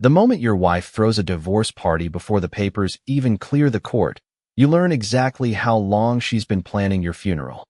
The moment your wife throws a divorce party before the papers even clear the court, you learn exactly how long she's been planning your funeral.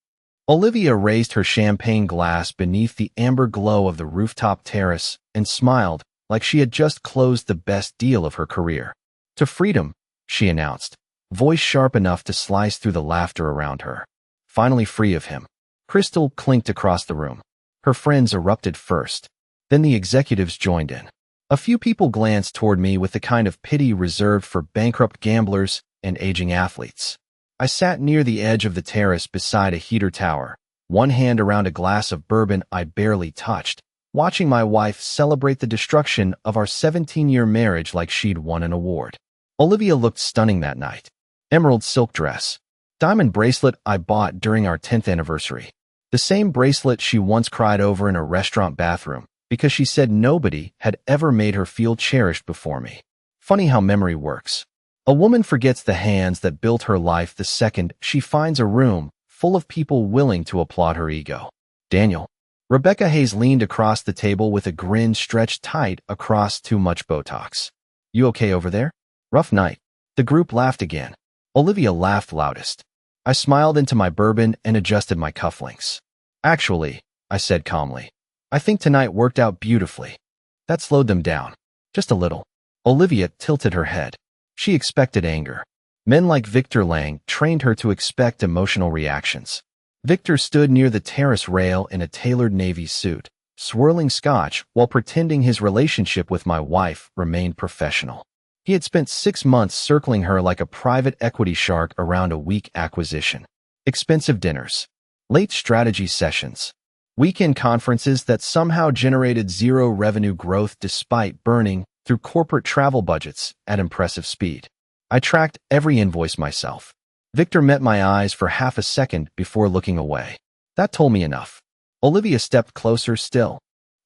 Olivia raised her champagne glass beneath the amber glow of the rooftop terrace and smiled like she had just closed the best deal of her career. "To freedom," she announced, voice sharp enough to slice through the laughter around her. "Finally free of him." Crystal clinked across the room. Her friends erupted first. Then the executives joined in. A few people glanced toward me with the kind of pity reserved for bankrupt gamblers and aging athletes. I sat near the edge of the terrace beside a heater tower, one hand around a glass of bourbon I barely touched, watching my wife celebrate the destruction of our 17-year marriage like she'd won an award. Olivia looked stunning that night. Emerald silk dress. Diamond bracelet I bought during our 10th anniversary. The same bracelet she once cried over in a restaurant bathroom because she said nobody had ever made her feel cherished before me. Funny how memory works. A woman forgets the hands that built her life the second she finds a room full of people willing to applaud her ego. "Daniel." Rebecca Hayes leaned across the table with a grin stretched tight across too much Botox. "You okay over there?" "Rough night." The group laughed again. Olivia laughed loudest. I smiled into my bourbon and adjusted my cufflinks. "Actually," I said calmly, "I think tonight worked out beautifully." That slowed them down. Just a little. Olivia tilted her head. She expected anger. Men like Victor Lang trained her to expect emotional reactions. Victor stood near the terrace rail in a tailored navy suit, swirling scotch while pretending his relationship with my wife remained professional. He had spent 6 months circling her like a private equity shark around a weak acquisition. Expensive dinners, late strategy sessions, weekend conferences that somehow generated zero revenue growth despite burning through corporate travel budgets at impressive speed. I tracked every invoice myself. Victor met my eyes for half a second before looking away. That told me enough. Olivia stepped closer still,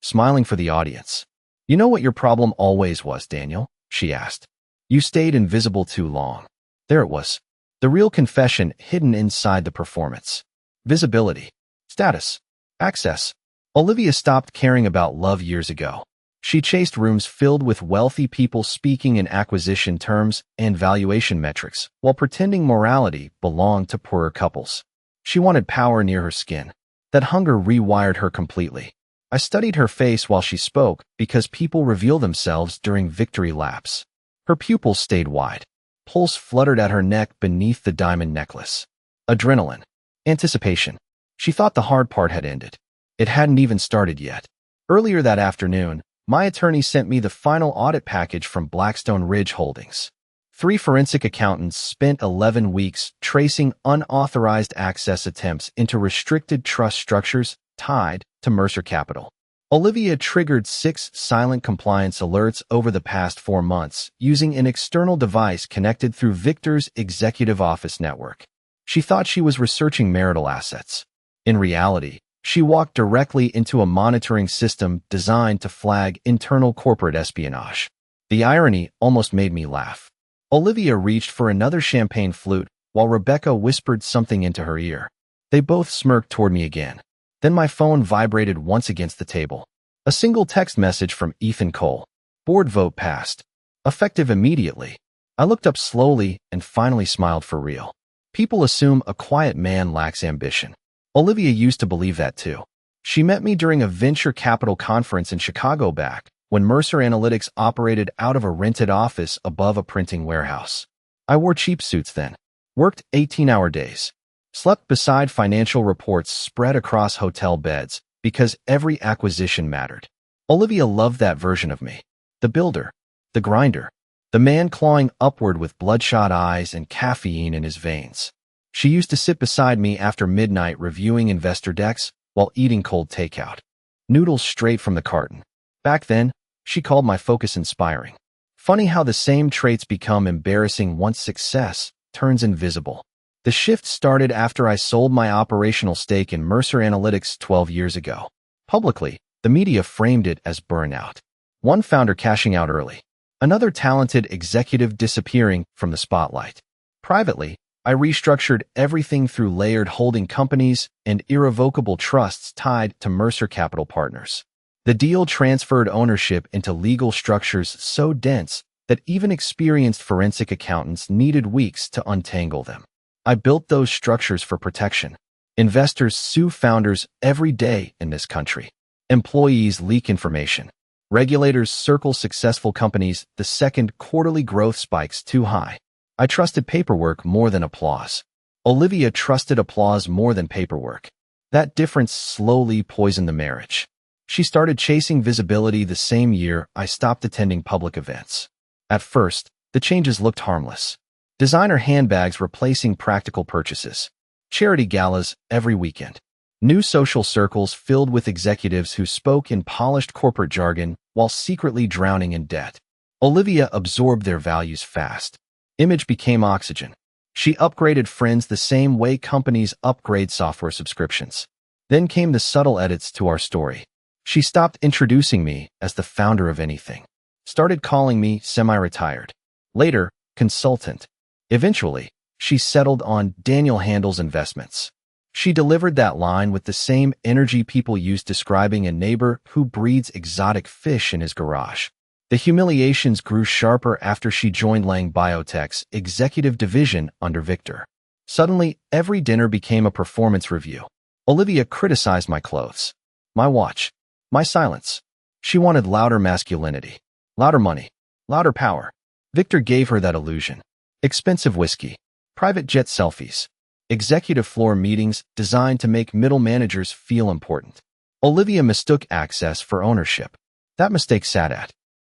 smiling for the audience. "You know what your problem always was, Daniel?" she asked. "You stayed invisible too long." There it was. The real confession hidden inside the performance. Visibility. Status. Access. Olivia stopped caring about love years ago. She chased rooms filled with wealthy people speaking in acquisition terms and valuation metrics while pretending morality belonged to poorer couples. She wanted power near her skin. That hunger rewired her completely. I studied her face while she spoke because people reveal themselves during victory laps. Her pupils stayed wide. Pulse fluttered at her neck beneath the diamond necklace. Adrenaline. Anticipation. She thought the hard part had ended. It hadn't even started yet. Earlier that afternoon, my attorney sent me the final audit package from Blackstone Ridge Holdings. 3 forensic accountants spent 11 weeks tracing unauthorized access attempts into restricted trust structures tied to Mercer Capital. Olivia triggered 6 silent compliance alerts over the past 4 months using an external device connected through Victor's executive office network. She thought she was researching marital assets. In reality, she walked directly into a monitoring system designed to flag internal corporate espionage. The irony almost made me laugh. Olivia reached for another champagne flute while Rebecca whispered something into her ear. They both smirked toward me again. Then my phone vibrated once against the table. A single text message from Ethan Cole. "Board vote passed. Effective immediately." I looked up slowly and finally smiled for real. People assume a quiet man lacks ambition. Olivia used to believe that too. She met me during a venture capital conference in Chicago back when Mercer Analytics operated out of a rented office above a printing warehouse. I wore cheap suits then, worked 18-hour days, slept beside financial reports spread across hotel beds because every acquisition mattered. Olivia loved that version of me. The builder, the grinder, the man clawing upward with bloodshot eyes and caffeine in his veins. She used to sit beside me after midnight reviewing investor decks while eating cold takeout. Noodles straight from the carton. Back then, she called my focus inspiring. Funny how the same traits become embarrassing once success turns invisible. The shift started after I sold my operational stake in Mercer Analytics 12 years ago. Publicly, the media framed it as burnout. One founder cashing out early. Another talented executive disappearing from the spotlight. Privately, I restructured everything through layered holding companies and irrevocable trusts tied to Mercer Capital Partners. The deal transferred ownership into legal structures so dense that even experienced forensic accountants needed weeks to untangle them. I built those structures for protection. Investors sue founders every day in this country. Employees leak information. Regulators circle successful companies the second quarterly growth spikes too high. I trusted paperwork more than applause. Olivia trusted applause more than paperwork. That difference slowly poisoned the marriage. She started chasing visibility the same year I stopped attending public events. At first, the changes looked harmless. Designer handbags replacing practical purchases. Charity galas every weekend. New social circles filled with executives who spoke in polished corporate jargon while secretly drowning in debt. Olivia absorbed their values fast. Image became oxygen. She upgraded friends the same way companies upgrade software subscriptions. Then came the subtle edits to our story. She stopped introducing me as the founder of anything. Started calling me semi-retired. Later, consultant. Eventually, she settled on Daniel Handles Investments. She delivered that line with the same energy people use describing a neighbor who breeds exotic fish in his garage. The humiliations grew sharper after she joined Lang Biotech's executive division under Victor. Suddenly, every dinner became a performance review. Olivia criticized my clothes, my watch, my silence. She wanted louder masculinity, louder money, louder power. Victor gave her that illusion. Expensive whiskey, private jet selfies, executive floor meetings designed to make middle managers feel important. Olivia mistook access for ownership. That mistake sat at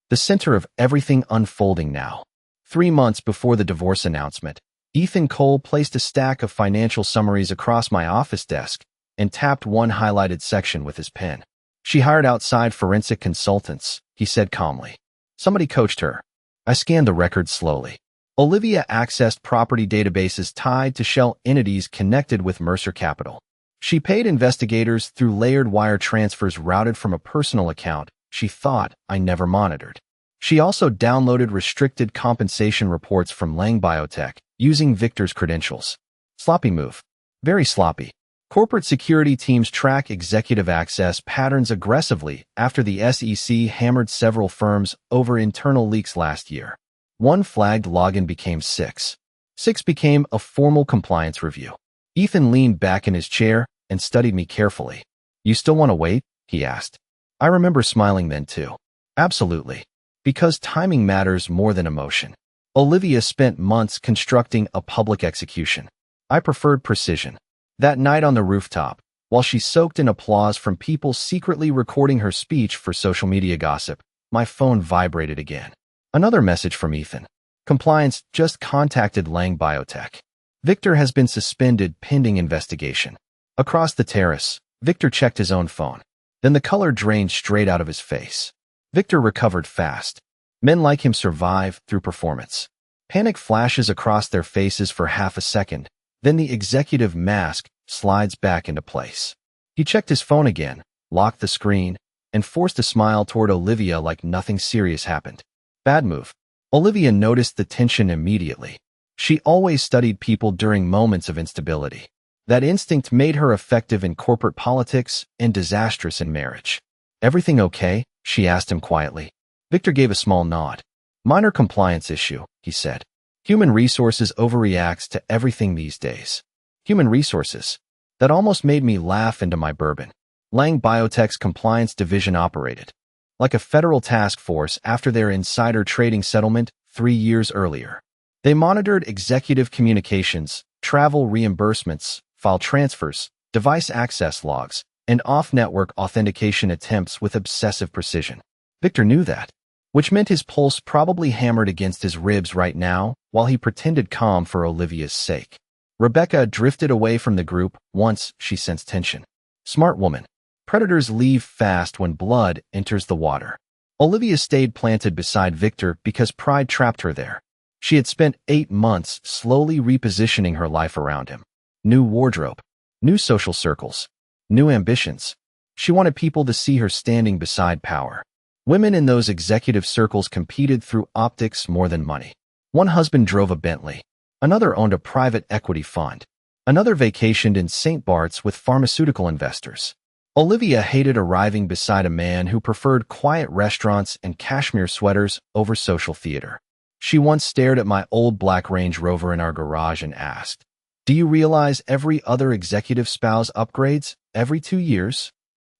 the center of everything unfolding now. 3 months before the divorce announcement, Ethan Cole placed a stack of financial summaries across my office desk and tapped one highlighted section with his pen. She hired outside forensic consultants, he said calmly. Somebody coached her. I scanned the records slowly. Olivia accessed property databases tied to shell entities connected with Mercer Capital. She paid investigators through layered wire transfers routed from a personal account she thought I never monitored. She also downloaded restricted compensation reports from Lang Biotech using Victor's credentials. Sloppy move. Very sloppy. Corporate security teams track executive access patterns aggressively after the SEC hammered several firms over internal leaks last year. One flagged login became 6. 6 became a formal compliance review. Ethan leaned back in his chair and studied me carefully. You still want to wait? He asked. I remember smiling then too. Absolutely. Because timing matters more than emotion. Olivia spent months constructing a public execution. I preferred precision. That night on the rooftop, while she soaked in applause from people secretly recording her speech for social media gossip, my phone vibrated again. Another message from Ethan. Compliance just contacted Lang Biotech. Victor has been suspended pending investigation. Across the terrace, Victor checked his own phone. Then the color drained straight out of his face. Victor recovered fast. Men like him survive through performance. Panic flashes across their faces for half a second, then the executive mask slides back into place. He checked his phone again, locked the screen, and forced a smile toward Olivia like nothing serious happened. Bad move. Olivia noticed the tension immediately. She always studied people during moments of instability. That instinct made her effective in corporate politics and disastrous in marriage. Everything okay? She asked him quietly. Victor gave a small nod. Minor compliance issue, he said. Human resources overreacts to everything these days. Human resources. That almost made me laugh into my bourbon. Lang Biotech's compliance division operated like a federal task force after their insider trading settlement 3 years earlier. They monitored executive communications, travel reimbursements, file transfers, device access logs, and off-network authentication attempts with obsessive precision. Victor knew that, which meant his pulse probably hammered against his ribs right now while he pretended calm for Olivia's sake. Rebecca drifted away from the group once she sensed tension. Smart woman. Predators leave fast when blood enters the water. Olivia stayed planted beside Victor because pride trapped her there. She had spent 8 months slowly repositioning her life around him. New wardrobe, new social circles, new ambitions. She wanted people to see her standing beside power. Women in those executive circles competed through optics more than money. One husband drove a Bentley. Another owned a private equity fund. Another vacationed in St. Bart's with pharmaceutical investors. Olivia hated arriving beside a man who preferred quiet restaurants and cashmere sweaters over social theater. She once stared at my old black Range Rover in our garage and asked, "Do you realize every other executive spouse upgrades every 2 years?"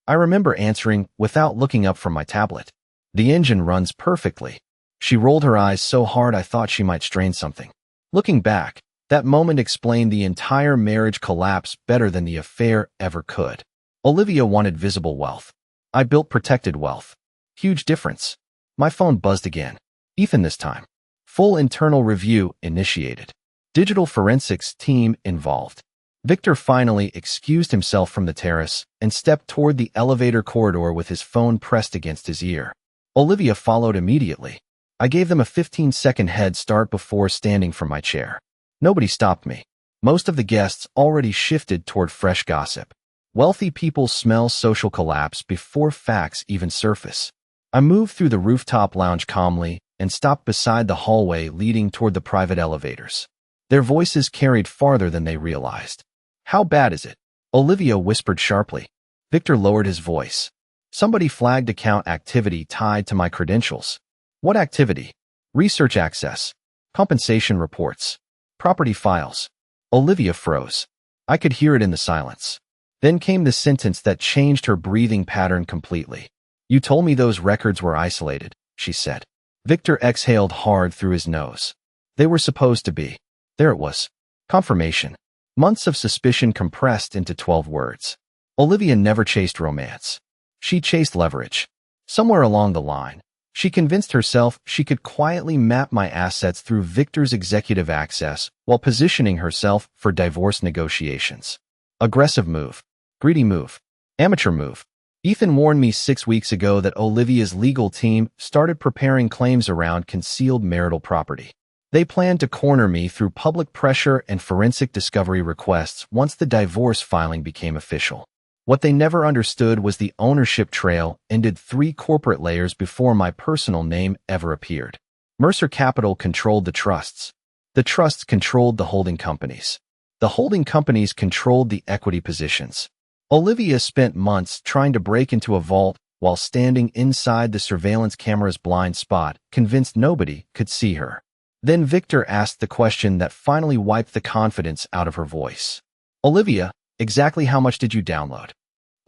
I remember answering without looking up from my tablet. "The engine runs perfectly." She rolled her eyes so hard I thought she might strain something. Looking back, that moment explained the entire marriage collapse better than the affair ever could. Olivia wanted visible wealth. I built protected wealth. Huge difference. My phone buzzed again. Ethan this time. Full internal review initiated. Digital forensics team involved. Victor finally excused himself from the terrace and stepped toward the elevator corridor with his phone pressed against his ear. Olivia followed immediately. I gave them a 15-second head start before standing from my chair. Nobody stopped me. Most of the guests already shifted toward fresh gossip. Wealthy people smell social collapse before facts even surface. I moved through the rooftop lounge calmly and stopped beside the hallway leading toward the private elevators. Their voices carried farther than they realized. "How bad is it?" Olivia whispered sharply. Victor lowered his voice. "Somebody flagged account activity tied to my credentials." "What activity?" "Research access. Compensation reports. Property files." Olivia froze. I could hear it in the silence. Then came the sentence that changed her breathing pattern completely. "You told me those records were isolated," she said. Victor exhaled hard through his nose. "They were supposed to be." There it was. Confirmation. Months of suspicion compressed into 12 words. Olivia never chased romance. She chased leverage. Somewhere along the line, she convinced herself she could quietly map my assets through Victor's executive access while positioning herself for divorce negotiations. Aggressive move. Greedy move. Amateur move. Ethan warned me 6 weeks ago that Olivia's legal team started preparing claims around concealed marital property. They planned to corner me through public pressure and forensic discovery requests once the divorce filing became official. What they never understood was the ownership trail ended 3 corporate layers before my personal name ever appeared. Mercer Capital controlled the trusts. The trusts controlled the holding companies. The holding companies controlled the equity positions. Olivia spent months trying to break into a vault while standing inside the surveillance camera's blind spot, convinced nobody could see her. Then Victor asked the question that finally wiped the confidence out of her voice. "Olivia, exactly how much did you download?"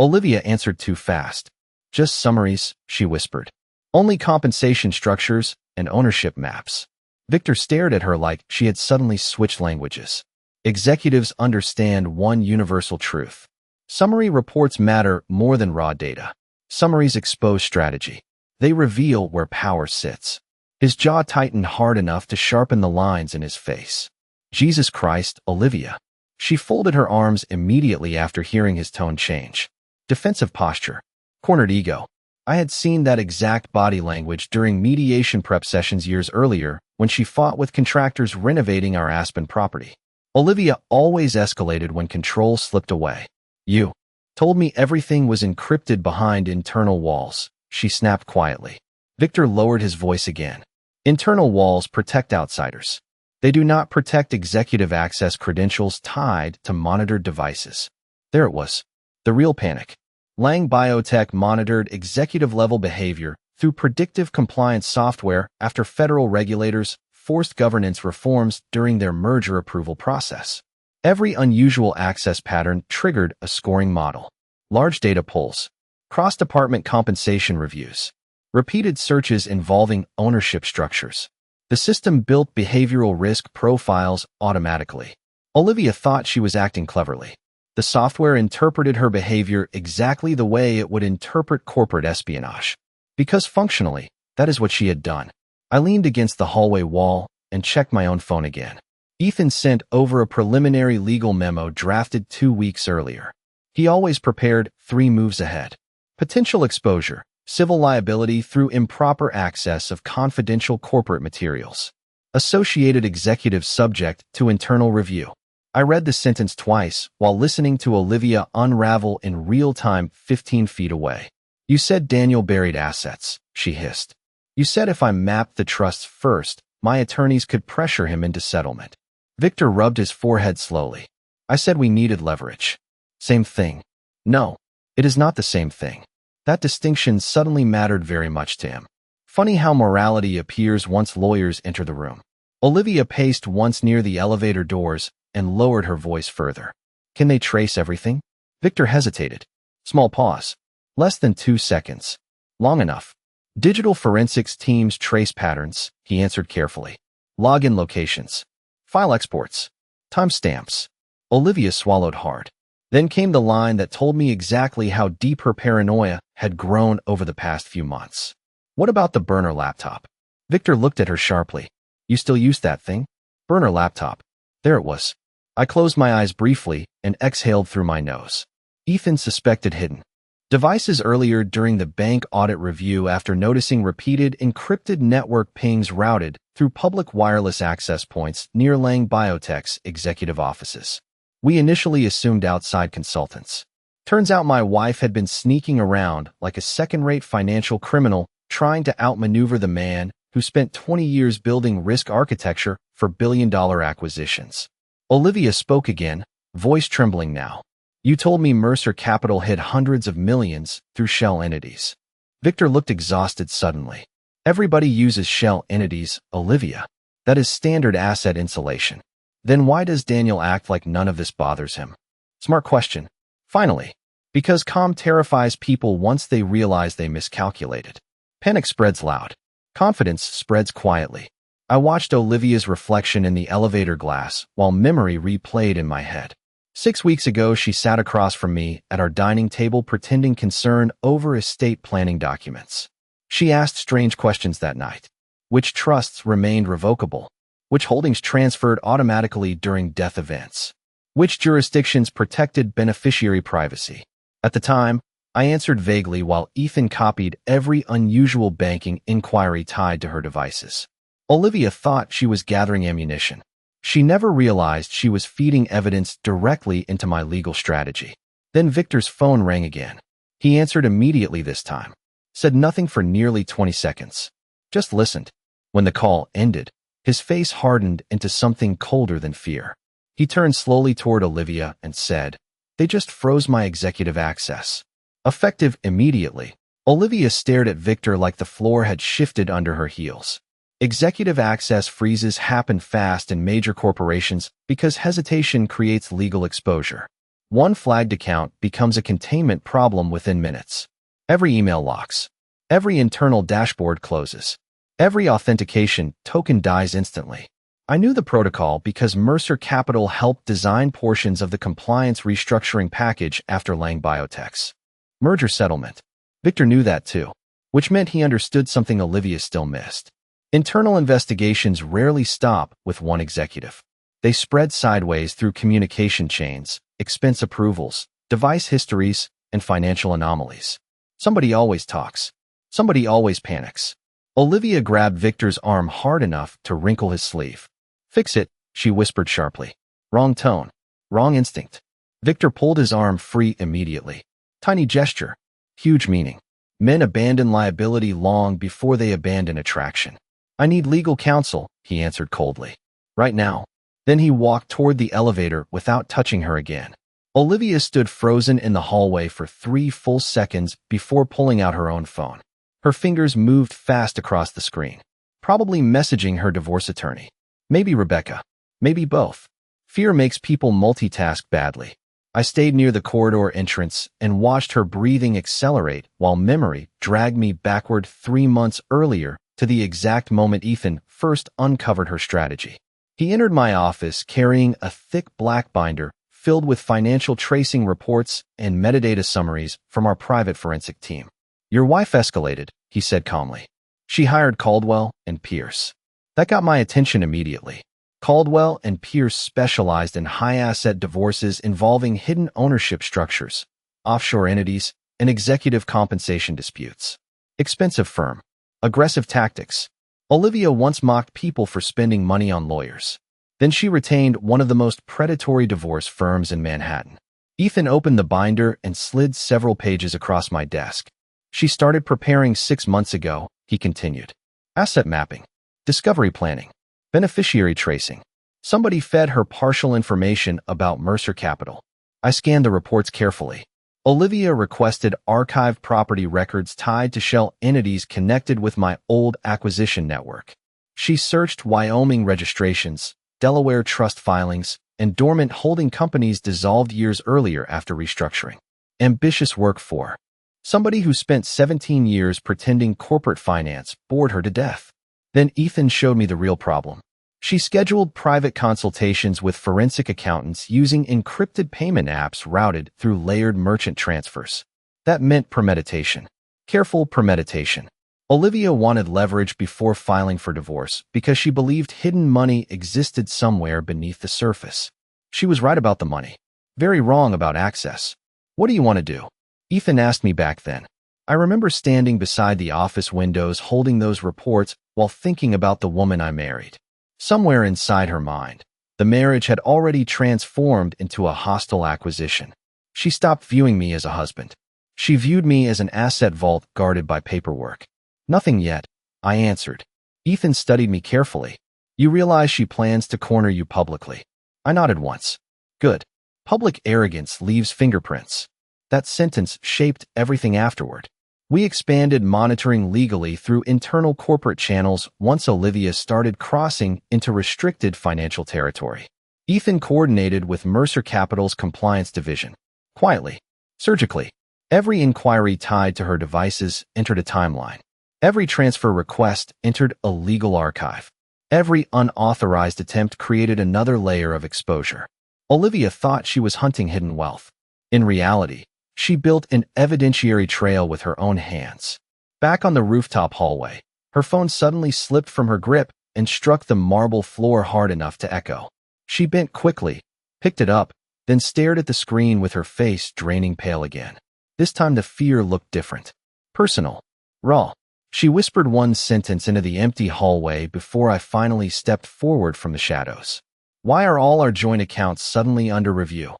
Olivia answered too fast. "Just summaries," she whispered. "Only compensation structures and ownership maps." Victor stared at her like she had suddenly switched languages. "Executives understand one universal truth. Summary reports matter more than raw data. Summaries expose strategy. They reveal where power sits." His jaw tightened hard enough to sharpen the lines in his face. "Jesus Christ, Olivia." She folded her arms immediately after hearing his tone change. Defensive posture. Cornered ego. I had seen that exact body language during mediation prep sessions years earlier when she fought with contractors renovating our Aspen property. Olivia always escalated when control slipped away. "You told me everything was encrypted behind internal walls," she snapped quietly. Victor lowered his voice again. "Internal walls protect outsiders. They do not protect executive access credentials tied to monitored devices." There it was. The real panic. Lang Biotech monitored executive-level behavior through predictive compliance software after federal regulators forced governance reforms during their merger approval process. Every unusual access pattern triggered a scoring model. Large data pulls, cross-department compensation reviews, repeated searches involving ownership structures. The system built behavioral risk profiles automatically. Olivia thought she was acting cleverly. The software interpreted her behavior exactly the way it would interpret corporate espionage. Because functionally, that is what she had done. I leaned against the hallway wall and checked my own phone again. Ethan sent over a preliminary legal memo drafted 2 weeks earlier. He always prepared 3 moves ahead. Potential exposure, civil liability through improper access of confidential corporate materials. Associated executive subject to internal review. I read the sentence twice while listening to Olivia unravel in real time 15 feet away. "You said Daniel buried assets," she hissed. "You said if I mapped the trusts first, my attorneys could pressure him into settlement." Victor rubbed his forehead slowly. "I said we needed leverage." "Same thing." "No. It is not the same thing. That distinction suddenly mattered very much to him. Funny how morality appears once lawyers enter the room. Olivia paced once near the elevator doors and lowered her voice further. Can they trace everything? Victor hesitated. Small pause. Less than 2 seconds. Long enough. Digital forensics teams trace patterns, he answered carefully. Login locations. File exports. Timestamps. Olivia swallowed hard. Then came the line that told me exactly how deep her paranoia had grown over the past few months. What about the burner laptop? Victor looked at her sharply. You still use that thing? Burner laptop. There it was. I closed my eyes briefly and exhaled through my nose. Ethan suspected hidden devices earlier during the bank audit review after noticing repeated encrypted network pings routed through public wireless access points near Lang Biotech's executive offices. We initially assumed outside consultants. Turns out my wife had been sneaking around like a second-rate financial criminal trying to outmaneuver the man who spent 20 years building risk architecture for billion-dollar acquisitions. Olivia spoke again, voice trembling now. You told me Mercer Capital hid hundreds of millions through shell entities. Victor looked exhausted suddenly. Everybody uses shell entities, Olivia. That is standard asset insulation. Then why does Daniel act like none of this bothers him? Smart question. Finally. Because calm terrifies people once they realize they miscalculated. Panic spreads loud. Confidence spreads quietly. I watched Olivia's reflection in the elevator glass while memory replayed in my head. 6 weeks ago, she sat across from me at our dining table pretending concern over estate planning documents. She asked strange questions that night. Which trusts remained revocable? Which holdings transferred automatically during death events? Which jurisdictions protected beneficiary privacy? At the time, I answered vaguely while Ethan copied every unusual banking inquiry tied to her devices. Olivia thought she was gathering ammunition. She never realized she was feeding evidence directly into my legal strategy. Then Victor's phone rang again. He answered immediately this time. Said nothing for nearly 20 seconds. Just listened. When the call ended, his face hardened into something colder than fear. He turned slowly toward Olivia and said, They just froze my executive access. Effective immediately, Olivia stared at Victor like the floor had shifted under her heels. Executive access freezes happen fast in major corporations because hesitation creates legal exposure. One flagged account becomes a containment problem within minutes. Every email locks. Every internal dashboard closes. Every authentication token dies instantly. I knew the protocol because Mercer Capital helped design portions of the compliance restructuring package after Lang Biotech's merger settlement. Victor knew that too, which meant he understood something Olivia still missed. Internal investigations rarely stop with one executive. They spread sideways through communication chains, expense approvals, device histories, and financial anomalies. Somebody always talks. Somebody always panics. Olivia grabbed Victor's arm hard enough to wrinkle his sleeve. Fix it, she whispered sharply. Wrong tone. Wrong instinct. Victor pulled his arm free immediately. Tiny gesture. Huge meaning. Men abandon liability long before they abandon attraction. I need legal counsel, he answered coldly. Right now. Then he walked toward the elevator without touching her again. Olivia stood frozen in the hallway for 3 full seconds before pulling out her own phone. Her fingers moved fast across the screen, probably messaging her divorce attorney. Maybe Rebecca. Maybe both. Fear makes people multitask badly. I stayed near the corridor entrance and watched her breathing accelerate while memory dragged me backward 3 months earlier to the exact moment Ethan first uncovered her strategy. He entered my office carrying a thick black binder filled with financial tracing reports and metadata summaries from our private forensic team. Your wife escalated, he said calmly. She hired Caldwell and Pierce. That got my attention immediately. Caldwell and Pierce specialized in high-asset divorces involving hidden ownership structures, offshore entities, and executive compensation disputes. Expensive firm. Aggressive tactics. Olivia once mocked people for spending money on lawyers. Then she retained one of the most predatory divorce firms in Manhattan. Ethan opened the binder and slid several pages across my desk. She started preparing 6 months ago, he continued. Asset mapping. Discovery planning. Beneficiary tracing. Somebody fed her partial information about Mercer Capital. I scanned the reports carefully. Olivia requested archived property records tied to shell entities connected with my old acquisition network. She searched Wyoming registrations, Delaware trust filings, and dormant holding companies dissolved years earlier after restructuring. Ambitious work for somebody who spent 17 years pretending corporate finance bored her to death. Then Ethan showed me the real problem. She scheduled private consultations with forensic accountants using encrypted payment apps routed through layered merchant transfers. That meant premeditation. Careful premeditation. Olivia wanted leverage before filing for divorce because she believed hidden money existed somewhere beneath the surface. She was right about the money. Very wrong about access. What do you want to do? Ethan asked me back then. I remember standing beside the office windows holding those reports while thinking about the woman I married. Somewhere inside her mind, the marriage had already transformed into a hostile acquisition. She stopped viewing me as a husband. She viewed me as an asset vault guarded by paperwork. Nothing yet, I answered. Ethan studied me carefully. You realize she plans to corner you publicly. I nodded once. Good. Public arrogance leaves fingerprints. That sentence shaped everything afterward. We expanded monitoring legally through internal corporate channels once Olivia started crossing into restricted financial territory. Ethan coordinated with Mercer Capital's compliance division. Quietly, surgically, every inquiry tied to her devices entered a timeline. Every transfer request entered a legal archive. Every unauthorized attempt created another layer of exposure. Olivia thought she was hunting hidden wealth. In reality, she built an evidentiary trail with her own hands. Back on the rooftop hallway, her phone suddenly slipped from her grip and struck the marble floor hard enough to echo. She bent quickly, picked it up, then stared at the screen with her face draining pale again. This time the fear looked different. Personal. Raw. She whispered one sentence into the empty hallway before I finally stepped forward from the shadows. Why are all our joint accounts suddenly under review?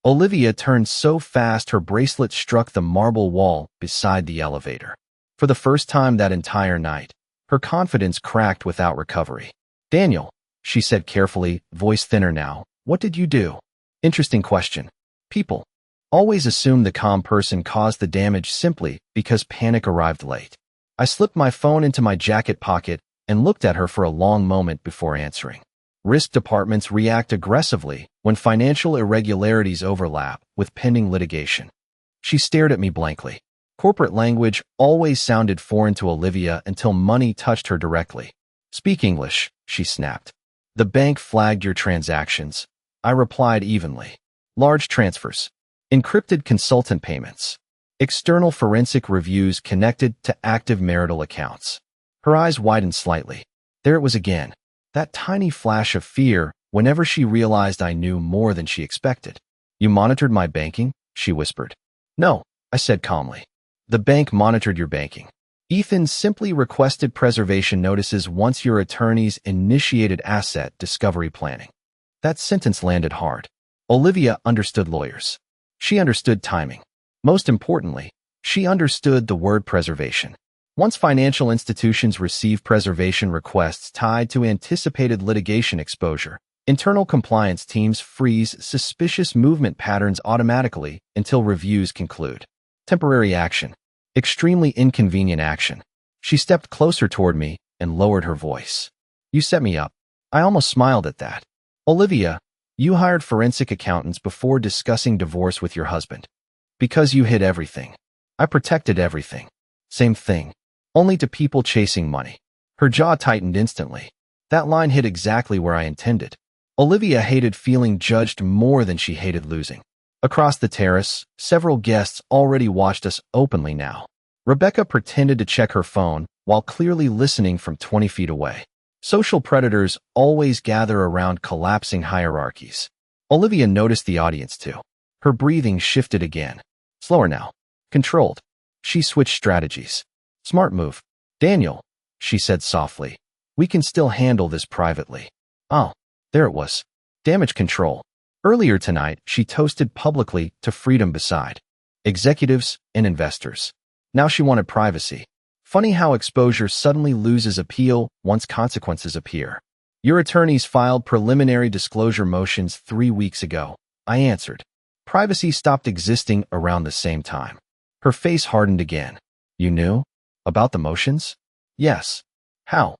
Olivia turned so fast her bracelet struck the marble wall beside the elevator. For the first time that entire night, her confidence cracked without recovery. Daniel, she said carefully, voice thinner now, what did you do? Interesting question. People always assume the calm person caused the damage simply because panic arrived late. I slipped my phone into my jacket pocket and looked at her for a long moment before answering. Risk departments react aggressively when financial irregularities overlap with pending litigation. She stared at me blankly. Corporate language always sounded foreign to Olivia until money touched her directly. Speak English, she snapped. The bank flagged your transactions. I replied evenly. Large transfers. Encrypted consultant payments. External forensic reviews connected to active marital accounts. Her eyes widened slightly. There it was again. That tiny flash of fear whenever she realized I knew more than she expected. You monitored my banking? She whispered. No, I said calmly. The bank monitored your banking. Ethan simply requested preservation notices once your attorneys initiated asset discovery planning. That sentence landed hard. Olivia understood lawyers. She understood timing. Most importantly, she understood the word preservation. Once financial institutions receive preservation requests tied to anticipated litigation exposure, internal compliance teams freeze suspicious movement patterns automatically until reviews conclude. Temporary action. Extremely inconvenient action. She stepped closer toward me and lowered her voice. You set me up. I almost smiled at that. Olivia, you hired forensic accountants before discussing divorce with your husband. Because you hid everything. I protected everything. Same thing. Only to people chasing money. Her jaw tightened instantly. That line hit exactly where I intended. Olivia hated feeling judged more than she hated losing. Across the terrace, several guests already watched us openly now. Rebecca pretended to check her phone while clearly listening from 20 feet away. Social predators always gather around collapsing hierarchies. Olivia noticed the audience too. Her breathing shifted again. Slower now. Controlled. She switched strategies. Smart move. Daniel, she said softly. We can still handle this privately. Oh, there it was. Damage control. Earlier tonight, she toasted publicly to freedom beside executives and investors. Now she wanted privacy. Funny how exposure suddenly loses appeal once consequences appear. Your attorneys filed preliminary disclosure motions 3 weeks ago. I answered. Privacy stopped existing around the same time. Her face hardened again. You knew? About the motions? Yes. How?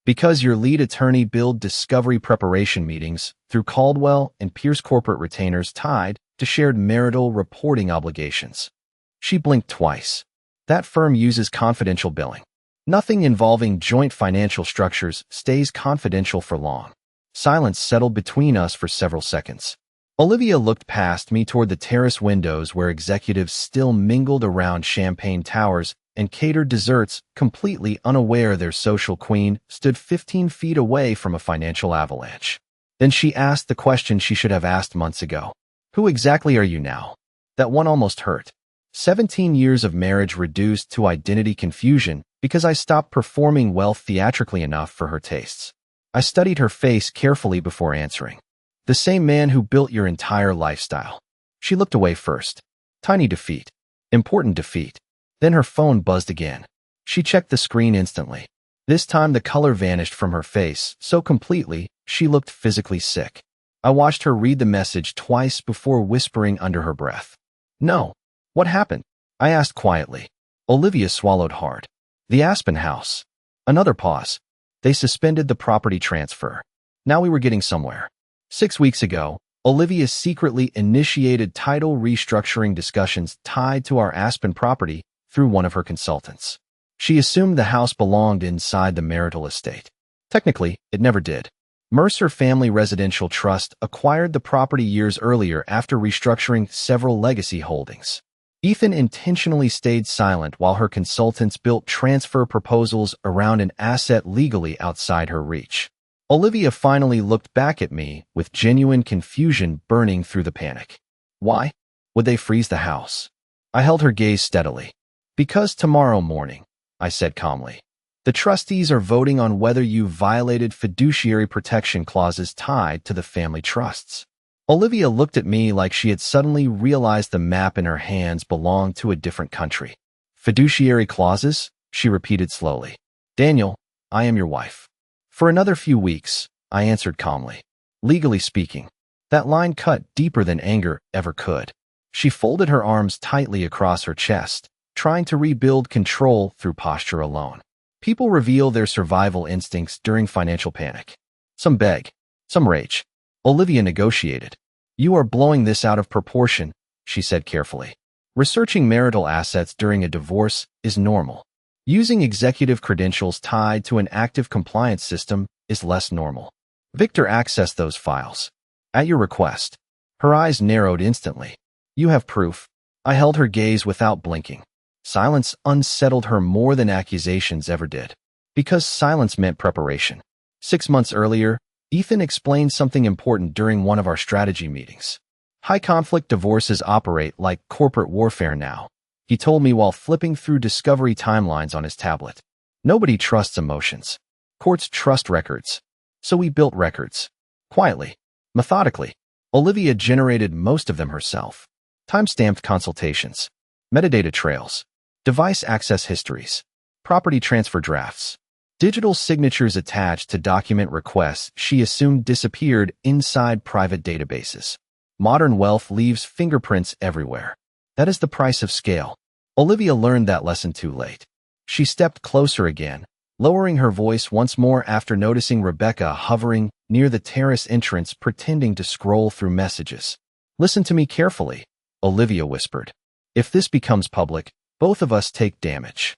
Because your lead attorney billed discovery preparation meetings through Caldwell and Pierce corporate retainers tied to shared marital reporting obligations. She blinked twice. That firm uses confidential billing. Nothing involving joint financial structures stays confidential for long. Silence settled between us for several seconds. Olivia looked past me toward the terrace windows where executives still mingled around champagne towers and catered desserts, completely unaware their social queen stood 15 feet away from a financial avalanche. Then she asked the question she should have asked months ago. Who exactly are you now? That one almost hurt. 17 years of marriage reduced to identity confusion because I stopped performing well theatrically enough for her tastes. I studied her face carefully before answering. The same man who built your entire lifestyle. She looked away first. Tiny defeat. Important defeat. Then her phone buzzed again. She checked the screen instantly. This time the color vanished from her face so completely she looked physically sick. I watched her read the message twice before whispering under her breath. No. What happened? I asked quietly. Olivia swallowed hard. The Aspen house. Another pause. They suspended the property transfer. Now we were getting somewhere. 6 weeks ago, Olivia secretly initiated title restructuring discussions tied to our Aspen property through one of her consultants. She assumed the house belonged inside the marital estate. Technically, it never did. Mercer Family Residential Trust acquired the property years earlier after restructuring several legacy holdings. Ethan intentionally stayed silent while her consultants built transfer proposals around an asset legally outside her reach. Olivia finally looked back at me with genuine confusion burning through the panic. Why? Would they freeze the house? I held her gaze steadily. Because tomorrow morning, I said calmly, the trustees are voting on whether you violated fiduciary protection clauses tied to the family trusts. Olivia looked at me like she had suddenly realized the map in her hands belonged to a different country. Fiduciary clauses? She repeated slowly. Daniel, I am your wife. For another few weeks, I answered calmly. Legally speaking, that line cut deeper than anger ever could. She folded her arms tightly across her chest, trying to rebuild control through posture alone. People reveal their survival instincts during financial panic. Some beg, some rage. Olivia negotiated. You are blowing this out of proportion, she said carefully. Researching marital assets during a divorce is normal. Using executive credentials tied to an active compliance system is less normal. Victor accessed those files. At your request. Her eyes narrowed instantly. You have proof. I held her gaze without blinking. Silence unsettled her more than accusations ever did. Because silence meant preparation. 6 months earlier, Ethan explained something important during one of our strategy meetings. High-conflict divorces operate like corporate warfare now, he told me while flipping through discovery timelines on his tablet. Nobody trusts emotions. Courts trust records. So we built records. Quietly, methodically. Olivia generated most of them herself. Time-stamped consultations. Metadata trails. Device access histories. Property transfer drafts. Digital signatures attached to document requests she assumed disappeared inside private databases. Modern wealth leaves fingerprints everywhere. That is the price of scale. Olivia learned that lesson too late. She stepped closer again, lowering her voice once more after noticing Rebecca hovering near the terrace entrance pretending to scroll through messages. Listen to me carefully, Olivia whispered. If this becomes public, both of us take damage.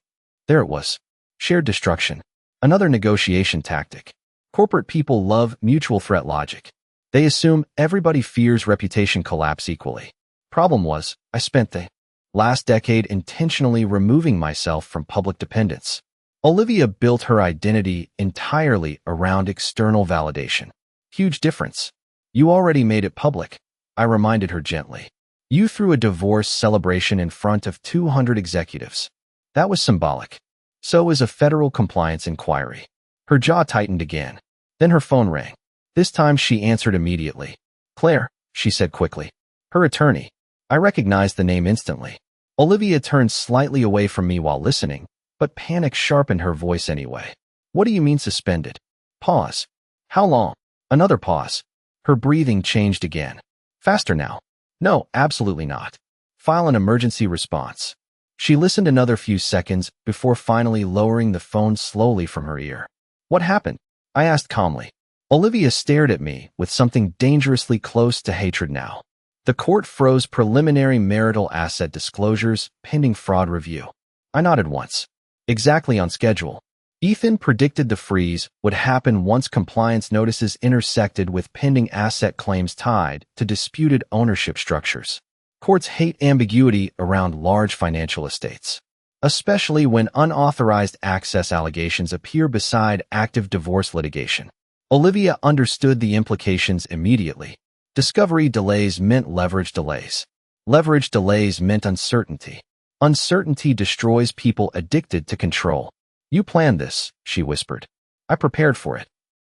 There it was. Shared destruction. Another negotiation tactic. Corporate people love mutual threat logic. They assume everybody fears reputation collapse equally. Problem was, I spent the last decade intentionally removing myself from public dependence. Olivia built her identity entirely around external validation. Huge difference. You already made it public, I reminded her gently. You threw a divorce celebration in front of 200 executives. That was symbolic. So is a federal compliance inquiry. Her jaw tightened again. Then her phone rang. This time she answered immediately. Claire, she said quickly. Her attorney. I recognized the name instantly. Olivia turned slightly away from me while listening, but panic sharpened her voice anyway. What do you mean suspended? Pause. How long? Another pause. Her breathing changed again. Faster now. No, absolutely not. File an emergency response. She listened another few seconds before finally lowering the phone slowly from her ear. What happened? I asked calmly. Olivia stared at me with something dangerously close to hatred now. The court froze preliminary marital asset disclosures pending fraud review. I nodded once. Exactly on schedule. Ethan predicted the freeze would happen once compliance notices intersected with pending asset claims tied to disputed ownership structures. Courts hate ambiguity around large financial estates, especially when unauthorized access allegations appear beside active divorce litigation. Olivia understood the implications immediately. Discovery delays meant leverage delays. Leverage delays meant uncertainty. Uncertainty destroys people addicted to control. You planned this, she whispered. I prepared for it.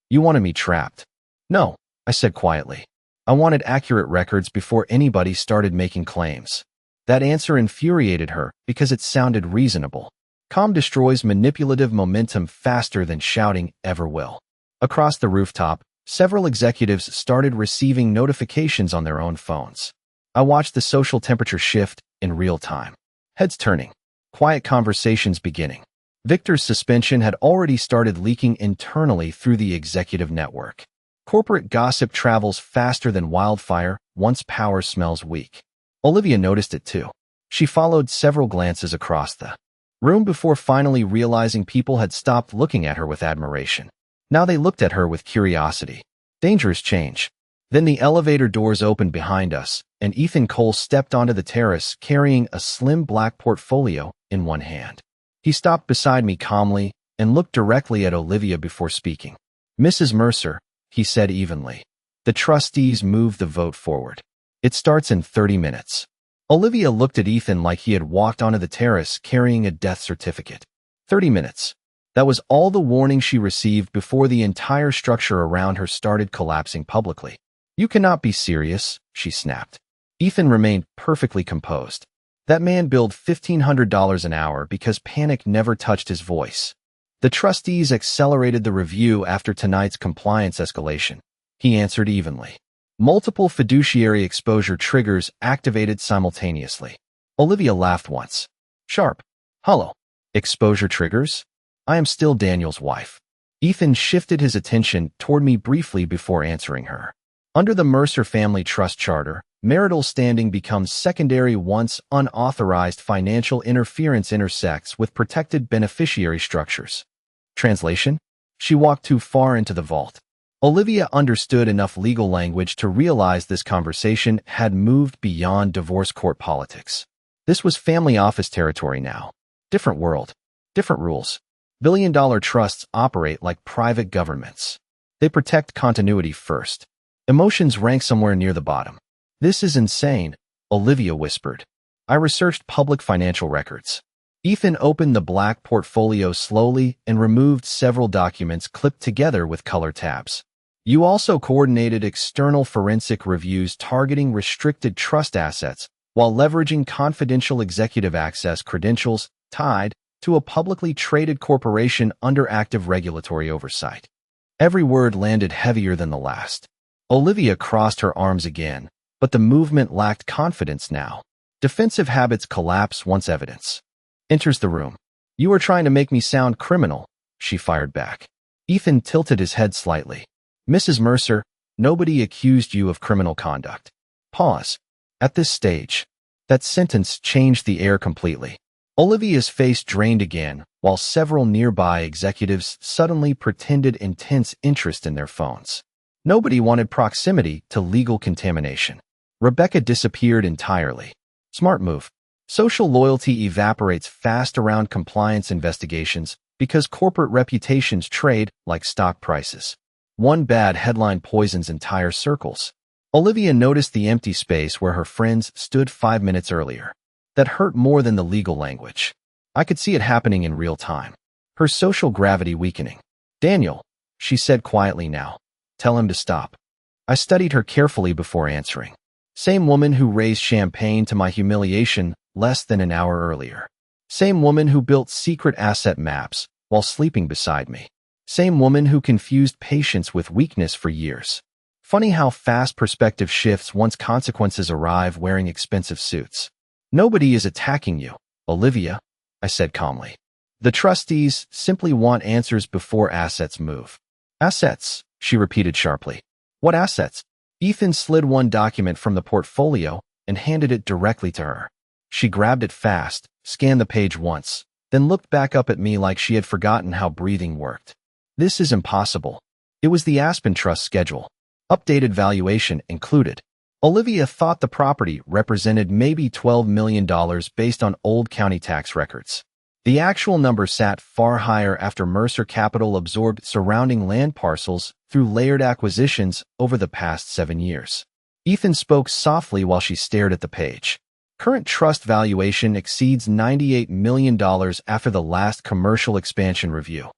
You wanted me trapped. No, I said quietly. I wanted accurate records before anybody started making claims. That answer infuriated her because it sounded reasonable. Calm destroys manipulative momentum faster than shouting ever will. Across the rooftop, several executives started receiving notifications on their own phones. I watched the social temperature shift in real time. Heads turning. Quiet conversations beginning. Victor's suspension had already started leaking internally through the executive network. Corporate gossip travels faster than wildfire once power smells weak. Olivia noticed it too. She followed several glances across the room before finally realizing people had stopped looking at her with admiration. Now they looked at her with curiosity. Dangerous change. Then the elevator doors opened behind us, and Ethan Cole stepped onto the terrace carrying a slim black portfolio in one hand. He stopped beside me calmly and looked directly at Olivia before speaking. Mrs. Mercer, he said evenly. The trustees moved the vote forward. It starts in 30 minutes. Olivia looked at Ethan like he had walked onto the terrace carrying a death certificate. 30 minutes. That was all the warning she received before the entire structure around her started collapsing publicly. You cannot be serious, she snapped. Ethan remained perfectly composed. That man billed $1,500 an hour because panic never touched his voice. The trustees accelerated the review after tonight's compliance escalation. He answered evenly. Multiple fiduciary exposure triggers activated simultaneously. Olivia laughed once. Sharp. Hollow. Exposure triggers? I am still Daniel's wife. Ethan shifted his attention toward me briefly before answering her. Under the Mercer family trust charter, marital standing becomes secondary once unauthorized financial interference intersects with protected beneficiary structures. Translation? She walked too far into the vault. Olivia understood enough legal language to realize this conversation had moved beyond divorce court politics. This was family office territory now. Different world. Different rules. Billion-dollar trusts operate like private governments. They protect continuity first. Emotions rank somewhere near the bottom. This is insane, Olivia whispered. I researched public financial records. Ethan opened the black portfolio slowly and removed several documents clipped together with color tabs. You also coordinated external forensic reviews targeting restricted trust assets while leveraging confidential executive access credentials tied to a publicly traded corporation under active regulatory oversight. Every word landed heavier than the last. Olivia crossed her arms again, but the movement lacked confidence now. Defensive habits collapse once evidence enters the room. You are trying to make me sound criminal, she fired back. Ethan tilted his head slightly. Mrs. Mercer, nobody accused you of criminal conduct. Pause. At this stage, that sentence changed the air completely. Olivia's face drained again, while several nearby executives suddenly pretended intense interest in their phones. Nobody wanted proximity to legal contamination. Rebecca disappeared entirely. Smart move. Social loyalty evaporates fast around compliance investigations because corporate reputations trade like stock prices. One bad headline poisons entire circles. Olivia noticed the empty space where her friends stood 5 minutes earlier. That hurt more than the legal language. I could see it happening in real time. Her social gravity weakening. Daniel, she said quietly now. Tell him to stop. I studied her carefully before answering. Same woman who raised champagne to my humiliation less than an hour earlier. Same woman who built secret asset maps while sleeping beside me. Same woman who confused patience with weakness for years. Funny how fast perspective shifts once consequences arrive wearing expensive suits. Nobody is attacking you, Olivia, I said calmly. The trustees simply want answers before assets move. Assets, she repeated sharply. What assets? Ethan slid one document from the portfolio and handed it directly to her. She grabbed it fast, scanned the page once, then looked back up at me like she had forgotten how breathing worked. This is impossible. It was the Aspen Trust schedule. Updated valuation included. Olivia thought the property represented maybe $12 million based on old county tax records. The actual number sat far higher after Mercer Capital absorbed surrounding land parcels through layered acquisitions over the past 7 years. Ethan spoke softly while she stared at the page. Current trust valuation exceeds $98 million after the last commercial expansion review.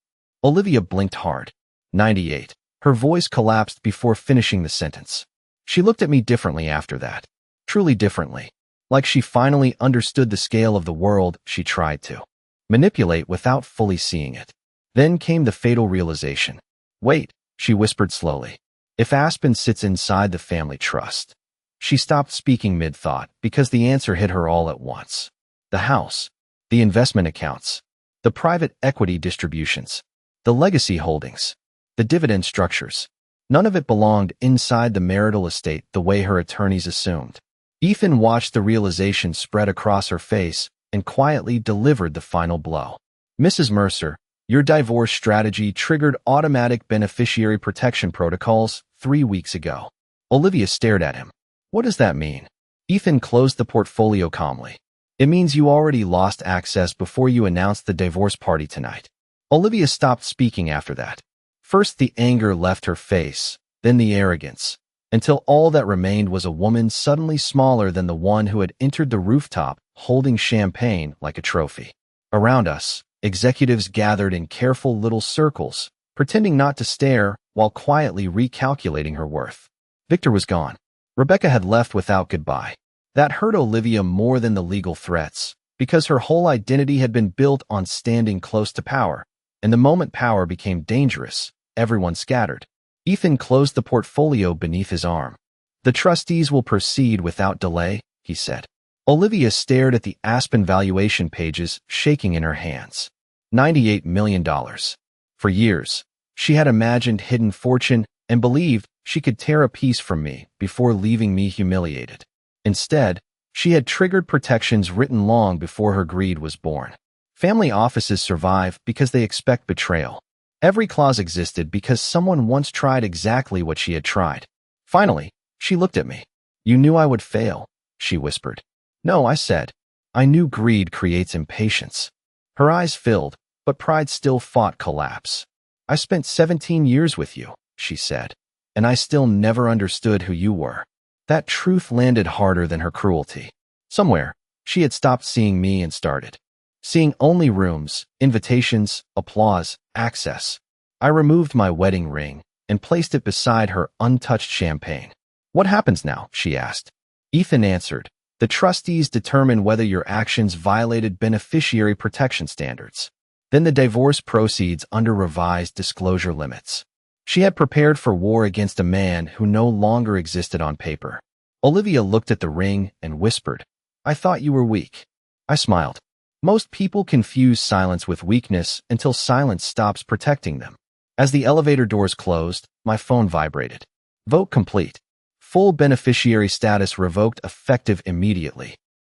Olivia blinked hard. 98. Her voice collapsed before finishing the sentence. She looked at me differently after that. Truly differently. Like she finally understood the scale of the world she tried to manipulate without fully seeing it. Then came the fatal realization. Wait, she whispered slowly. If Aspen sits inside the family trust. She stopped speaking mid-thought because the answer hit her all at once. The house, the investment accounts, the private equity distributions, the legacy holdings, the dividend structures. None of it belonged inside the marital estate the way her attorneys assumed. Ethan watched the realization spread across her face and quietly delivered the final blow. Mrs. Mercer, your divorce strategy triggered automatic beneficiary protection protocols 3 weeks ago. Olivia stared at him. What does that mean? Ethan closed the portfolio calmly. It means you already lost access before you announced the divorce party tonight. Olivia stopped speaking after that. First the anger left her face, then the arrogance, until all that remained was a woman suddenly smaller than the one who had entered the rooftop, holding champagne like a trophy. Around us, executives gathered in careful little circles, pretending not to stare while quietly recalculating her worth. Victor was gone. Rebecca had left without goodbye. That hurt Olivia more than the legal threats, because her whole identity had been built on standing close to power, and the moment power became dangerous, everyone scattered. Ethan closed the portfolio beneath his arm. The trustees will proceed without delay, he said. Olivia stared at the Aspen valuation pages, shaking in her hands. $98 million. For years, she had imagined hidden fortune and believed she could tear a piece from me before leaving me humiliated. Instead, she had triggered protections written long before her greed was born. Family offices survive because they expect betrayal. Every clause existed because someone once tried exactly what she had tried. Finally, she looked at me. You knew I would fail, she whispered. No, I said. I knew greed creates impatience. Her eyes filled, but pride still fought collapse. I spent 17 years with you, she said, and I still never understood who you were. That truth landed harder than her cruelty. Somewhere, she had stopped seeing me and started seeing only rooms, invitations, applause, access. I removed my wedding ring and placed it beside her untouched champagne. What happens now? She asked. Ethan answered. The trustees determine whether your actions violated beneficiary protection standards. Then the divorce proceeds under revised disclosure limits. She had prepared for war against a man who no longer existed on paper. Olivia looked at the ring and whispered, I thought you were weak. I smiled. Most people confuse silence with weakness until silence stops protecting them. As the elevator doors closed, my phone vibrated. Vote complete. Full beneficiary status revoked effective immediately.